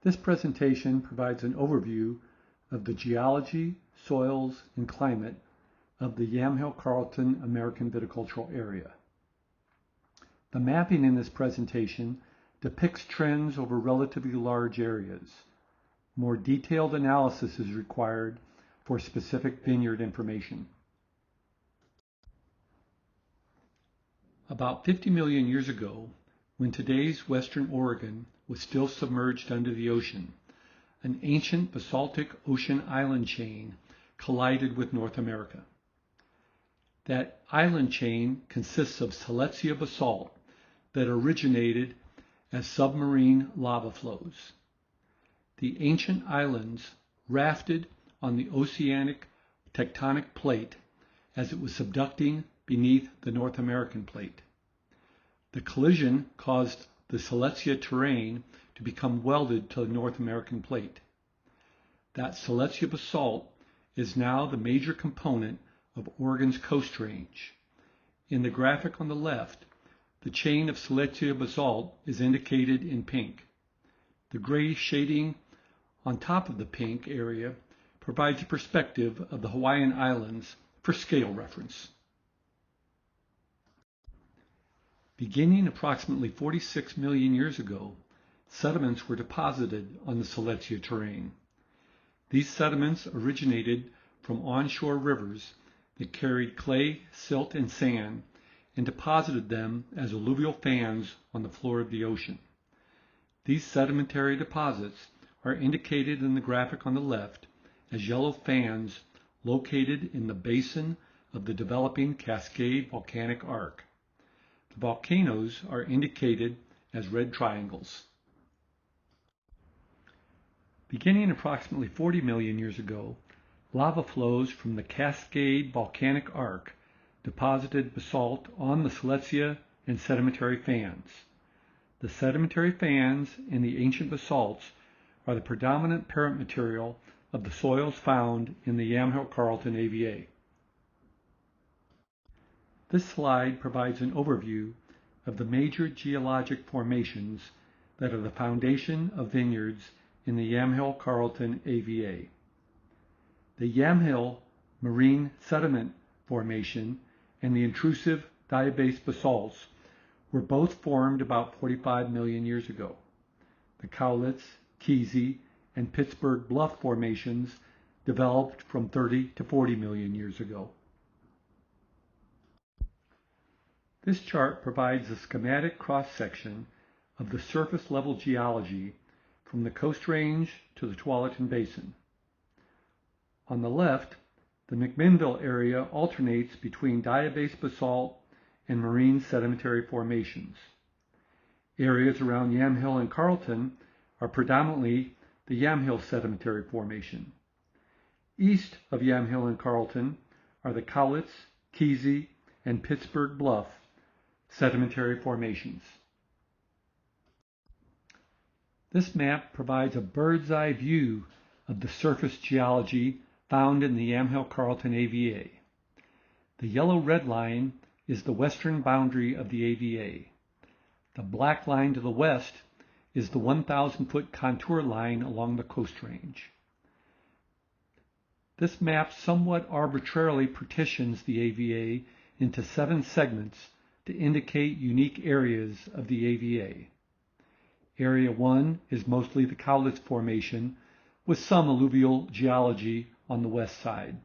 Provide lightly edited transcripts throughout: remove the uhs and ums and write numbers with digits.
This presentation provides an overview of the geology, soils, and climate of the Yamhill-Carlton American Viticultural Area. The mapping in this presentation depicts trends over relatively large areas. More detailed analysis is required for specific vineyard information. About 50 million years ago, when today's western Oregon was still submerged under the ocean, an ancient basaltic ocean island chain collided with North America. That island chain consists of Silesia basalt that originated as submarine lava flows. The ancient islands rafted on the oceanic tectonic plate as it was subducting beneath the North American plate. The collision caused the Silesia terrain to become welded to the North American plate. That Silesia basalt is now the major component of Oregon's Coast Range. In the graphic on the left, the chain of Silesia basalt is indicated in pink. The gray shading on top of the pink area provides a perspective of the Hawaiian Islands for scale reference. Beginning approximately 46 million years ago, sediments were deposited on the Silesia terrain. These sediments originated from onshore rivers that carried clay, silt, and sand and deposited them as alluvial fans on the floor of the ocean. These sedimentary deposits are indicated in the graphic on the left as yellow fans located in the basin of the developing Cascade volcanic arc. The volcanoes are indicated as red triangles. Beginning approximately 40 million years ago, lava flows from the Cascade volcanic arc deposited basalt on the Silesia and sedimentary fans. The sedimentary fans and the ancient basalts are the predominant parent material of the soils found in the Yamhill-Carlton AVA. This slide provides an overview of the major geologic formations that are the foundation of vineyards in the Yamhill-Carlton AVA. The Yamhill marine sediment formation and the intrusive diabase basalts were both formed about 45 million years ago. The Cowlitz, Kesey, and Pittsburgh Bluff formations developed from 30 to 40 million years ago. This chart provides a schematic cross-section of the surface level geology from the Coast Range to the Tualatin Basin. On the left, the McMinnville area alternates between diabase basalt and marine sedimentary formations. Areas around Yamhill and Carlton are predominantly the Yamhill sedimentary formation. East of Yamhill and Carlton are the Cowlitz, Kesey, and Pittsburgh Bluff sedimentary formations. This map provides a bird's eye view of the surface geology found in the Yamhill-Carlton AVA. The yellow-red line is the western boundary of the AVA. The black line to the west is the 1,000-foot contour line along the Coast Range. This map somewhat arbitrarily partitions the AVA into 7 segments to indicate unique areas of the AVA. Area 1 is mostly the Cowlitz Formation with some alluvial geology on the west side.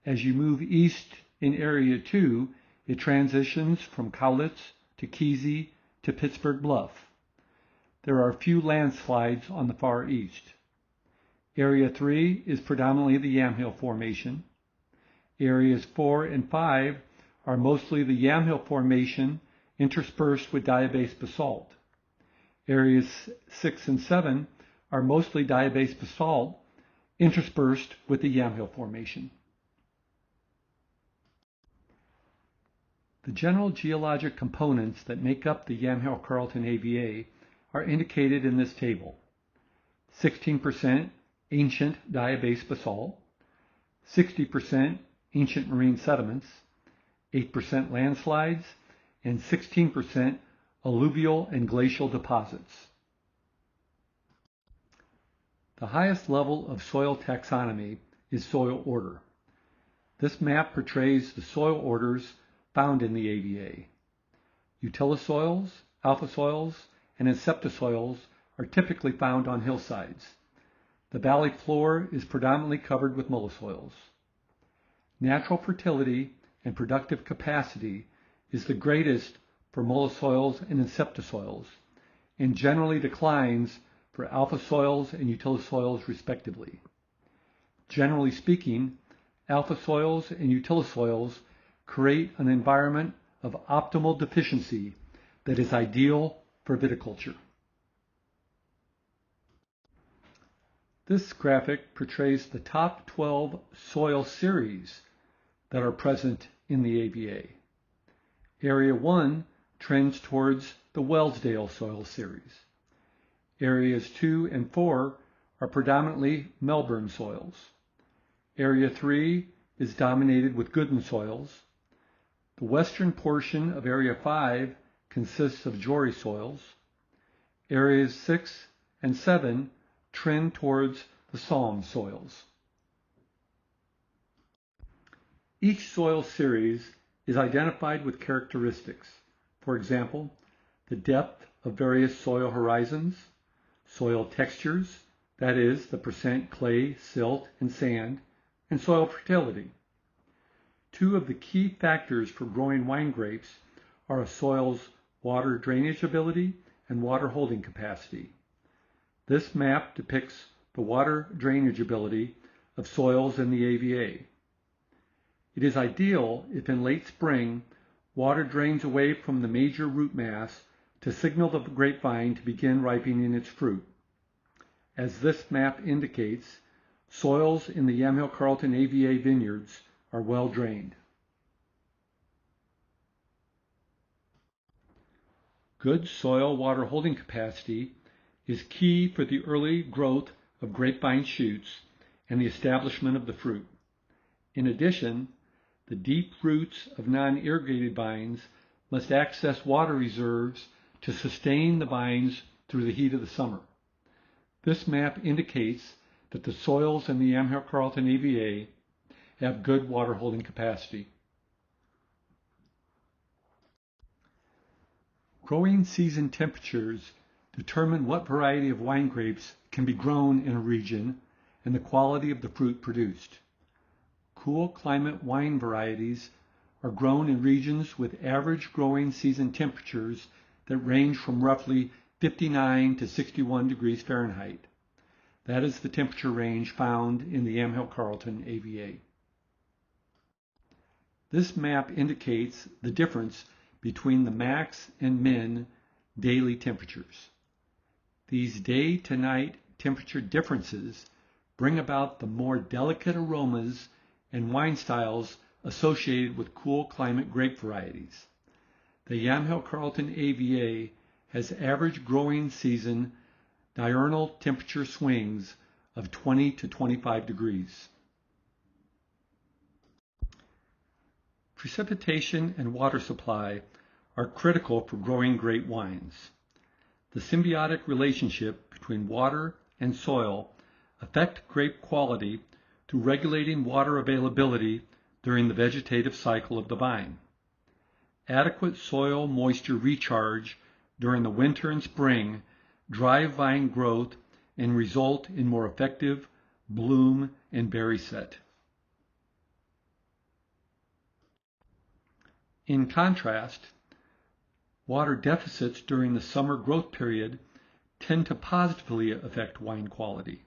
As you move east in Area 2, it transitions from Cowlitz to Kesey to Pittsburgh Bluff. There are a few landslides on the far east. Area 3 is predominantly the Yamhill Formation. Areas 4 and 5 are mostly the Yamhill Formation interspersed with diabase basalt. Areas 6 and 7 are mostly diabase basalt interspersed with the Yamhill Formation. The general geologic components that make up the Yamhill-Carlton AVA are indicated in this table. 16% ancient diabase basalt, 60% ancient marine sediments, 8% landslides, and 16% alluvial and glacial deposits. The highest level of soil taxonomy is soil order. This map portrays the soil orders found in the AVA. Utilisoils, alpha soils, and inceptisoils are typically found on hillsides. The valley floor is predominantly covered with mollisoils. Natural fertility and productive capacity is the greatest for mollisoils and inceptisoils, and generally declines for alpha soils and utilisoils respectively. Generally speaking, alpha soils and utilisoils create an environment of optimal deficiency that is ideal for viticulture. This graphic portrays the top 12 soil series that are present in the AVA. Area 1 trends towards the Wellsdale soil series. Areas 2 and 4 are predominantly Melbourne soils. Area 3 is dominated with Gooden soils. The western portion of Area 5 consists of Jory soils. Areas 6 and 7 trend towards the Somme soils. Each soil series is identified with characteristics. For example, the depth of various soil horizons, soil textures, that is, the percent clay, silt, and sand, and soil fertility. Two of the key factors for growing wine grapes are a soil's water drainage ability and water holding capacity. This map depicts the water drainage ability of soils in the AVA. It is ideal if in late spring, water drains away from the major root mass to signal the grapevine to begin ripening its fruit. As this map indicates, soils in the Yamhill-Carlton AVA vineyards are well drained. Good soil water holding capacity is key for the early growth of grapevine shoots and the establishment of the fruit. In addition, the deep roots of non-irrigated vines must access water reserves to sustain the vines through the heat of the summer. This map indicates that the soils in the Yamhill-Carlton AVA have good water holding capacity. Growing season temperatures determine what variety of wine grapes can be grown in a region and the quality of the fruit produced. Cool climate wine varieties are grown in regions with average growing season temperatures that range from roughly 59 to 61 degrees Fahrenheit. That is the temperature range found in the Yamhill-Carlton AVA. This map indicates the difference between the max and min daily temperatures. These day to night temperature differences bring about the more delicate aromas and wine styles associated with cool climate grape varieties. The Yamhill-Carlton AVA has average growing season diurnal temperature swings of 20 to 25 degrees. Precipitation and water supply are critical for growing great wines. The symbiotic relationship between water and soil affect grape quality through regulating water availability during the vegetative cycle of the vine. Adequate soil moisture recharge during the winter and spring drive vine growth and result in more effective bloom and berry set. In contrast, water deficits during the summer growth period tend to positively affect wine quality.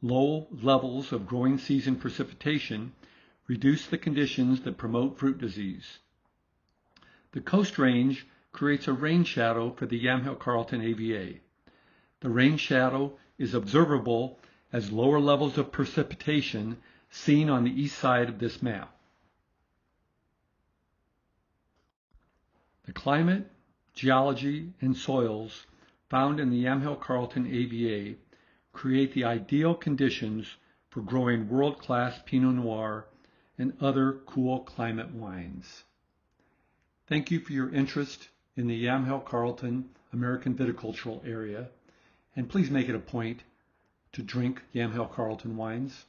Low levels of growing season precipitation reduce the conditions that promote fruit disease. The Coast Range creates a rain shadow for the Yamhill-Carlton AVA. The rain shadow is observable as lower levels of precipitation seen on the east side of this map. The climate, geology, and soils found in the Yamhill-Carlton AVA create the ideal conditions for growing world-class Pinot Noir and other cool climate wines. Thank you for your interest in the Yamhill-Carlton American viticultural area, and please make it a point to drink Yamhill-Carlton wines.